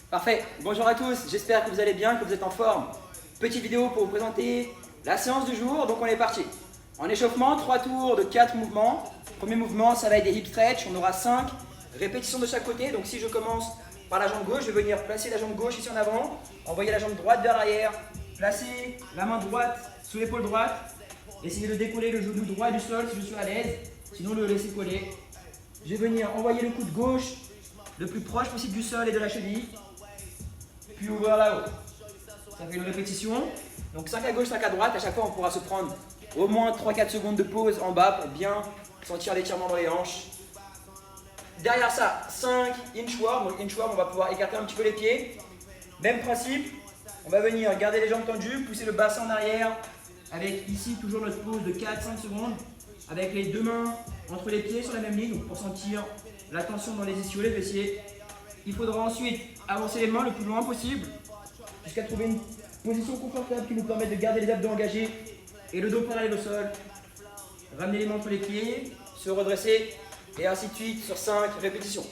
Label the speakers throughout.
Speaker 1: Parfait, bonjour à tous, j'espère que vous allez bien, que vous êtes en forme. Petite vidéo pour vous présenter la séance du jour, donc on est parti. En échauffement, 3 tours de 4 mouvements. Premier mouvement, ça va être des hip stretch, on aura 5 répétitions de chaque côté. Donc si je commence par la jambe gauche, je vais venir placer la jambe gauche ici en avant, envoyer la jambe droite vers l'arrière, placer la main droite sous l'épaule droite, essayer de décoller le genou droit du sol si je suis à l'aise, sinon le laisser coller. Je vais venir envoyer le coude gauche le plus proche possible du sol et de la cheville, puis ouvrir là-haut. Ça fait une répétition. Donc 5 à gauche, 5 à droite. À chaque fois, on pourra se prendre au moins 3-4 secondes de pause en bas pour bien sentir l'étirement dans les hanches. Derrière ça, 5 inchworm. Donc inchworm, on va pouvoir écarter un petit peu les pieds. Même principe, on va venir garder les jambes tendues, pousser le bassin en arrière avec ici toujours notre pause de 4-5 secondes avec les deux mains entre les pieds sur la même ligne donc pour sentir la tension dans les ischios, les fessiers. Il faudra ensuite avancer les mains le plus loin possible jusqu'à trouver une position confortable qui nous permette de garder les abdos engagés et le dos parallèle au sol. Ramener les mains entre les pieds, se redresser et ainsi de suite sur 5 répétitions.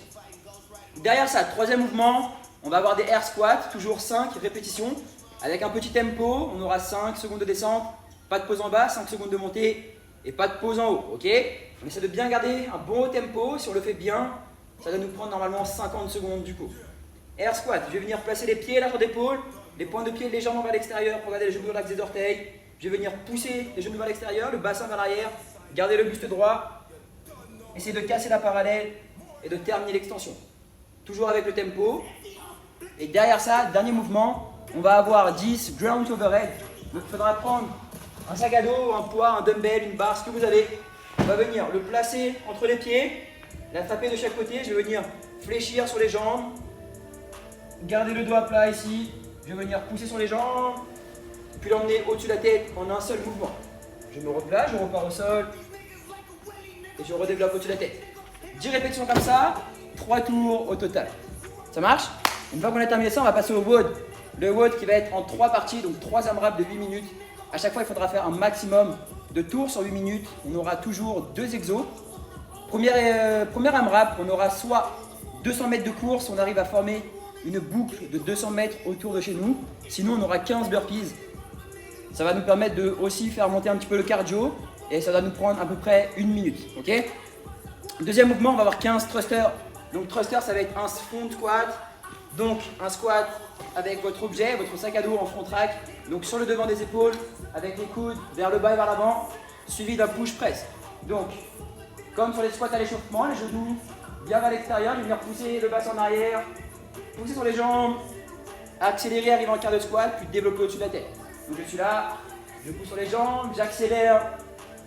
Speaker 1: Derrière ça, troisième mouvement, on va avoir des air squats, toujours 5 répétitions avec un petit tempo. On aura 5 secondes de descente, pas de pause en bas, 5 secondes de montée et pas de pause en haut. Ok, on essaie de bien garder un bon tempo. Si on le fait bien, ça doit nous prendre normalement 50 secondes du coup. Air squat, je vais venir placer les pieds large d'épaule, les pointes de pied légèrement vers l'extérieur pour garder les genoux relaxés des orteils. Je vais venir pousser les genoux vers l'extérieur, le bassin vers l'arrière, garder le buste droit. Essayer de casser la parallèle et de terminer l'extension. Toujours avec le tempo. Et derrière ça, dernier mouvement, on va avoir 10 ground overhead. Donc il faudra prendre un sac à dos, un poids, un dumbbell, une barre, ce que vous avez. On va venir le placer entre les pieds, l'attraper de chaque côté. Je vais venir fléchir sur les jambes, garder le dos à plat ici. Je vais venir pousser sur les jambes, puis l'emmener au-dessus de la tête en un seul mouvement. Je me replace, je repars au sol et je redéveloppe au-dessus de la tête. 10 répétitions comme ça, 3 tours au total. Ça marche? Une fois qu'on a terminé ça, on va passer au WOD. Le WOD qui va être en 3 parties, donc 3 AMRAP de 8 minutes. À chaque fois, il faudra faire un maximum de tours sur 8 minutes. On aura toujours 2 exos. Première AMRAP, on aura soit 200 mètres de course, on arrive à former une boucle de 200 mètres autour de chez nous. Sinon, on aura 15 burpees. Ça va nous permettre de aussi faire monter un petit peu le cardio et ça va nous prendre à peu près 1 minute. Ok? Deuxième mouvement, on va avoir 15 thrusters. Donc thruster, ça va être un front squat. Donc un squat avec votre objet, votre sac à dos en front rack. Donc sur le devant des épaules, avec les coudes vers le bas et vers l'avant, suivi d'un push press. Donc, comme sur les squats à l'échauffement, les genoux bien vers l'extérieur, je vais venir pousser le bassin en arrière, pousser sur les jambes, accélérer, arriver en quart de squat, puis développer au-dessus de la tête. Donc je suis là, je pousse sur les jambes, j'accélère,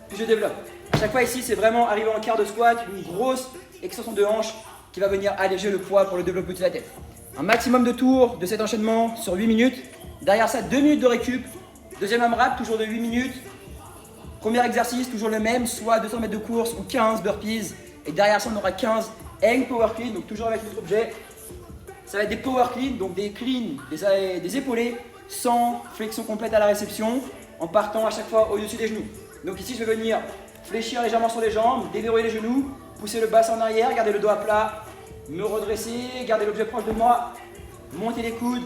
Speaker 1: puis je développe. À chaque fois ici, c'est vraiment arriver en quart de squat, une grosse extension de hanche qui va venir alléger le poids pour le développer au-dessus de la tête. Un maximum de tours de cet enchaînement sur 8 minutes. Derrière ça, 2 minutes de récup. Deuxième AMRAP, toujours de 8 minutes. Premier exercice, toujours le même, soit 200 mètres de course ou 15 burpees. Et derrière ça, on aura 15 hang power clean, donc toujours avec notre objet. Ça va être des power clean, donc des clean, des épaulés, sans flexion complète à la réception, en partant à chaque fois au-dessus des genoux. Donc ici, je vais venir fléchir légèrement sur les jambes, déverrouiller les genoux, pousser le bassin en arrière, garder le dos à plat, me redresser, garder l'objet proche de moi, monter les coudes,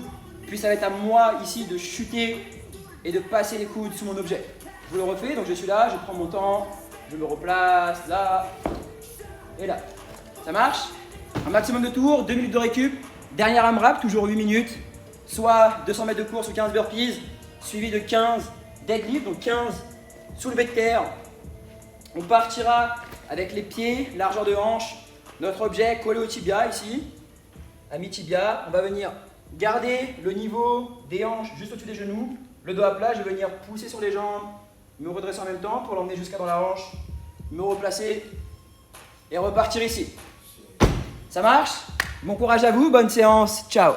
Speaker 1: puis ça va être à moi ici de chuter et de passer les coudes sous mon objet. Je le refais, donc je suis là, je prends mon temps, je me replace là et là. Ça marche? Un maximum de tours, 2 minutes de récup, dernière AMRAP, toujours 8 minutes, soit 200 mètres de course ou 15 burpees, suivi de 15 deadlifts, donc 15 soulevés de terre. On partira avec les pieds, largeur de hanche, notre objet collé au tibia ici, à mi-tibia. On va venir garder le niveau des hanches juste au-dessus des genoux, le dos à plat. Je vais venir pousser sur les jambes, me redresser en même temps pour l'emmener jusqu'à dans la hanche, me replacer et repartir ici. Ça marche? Bon courage à vous, bonne séance, ciao!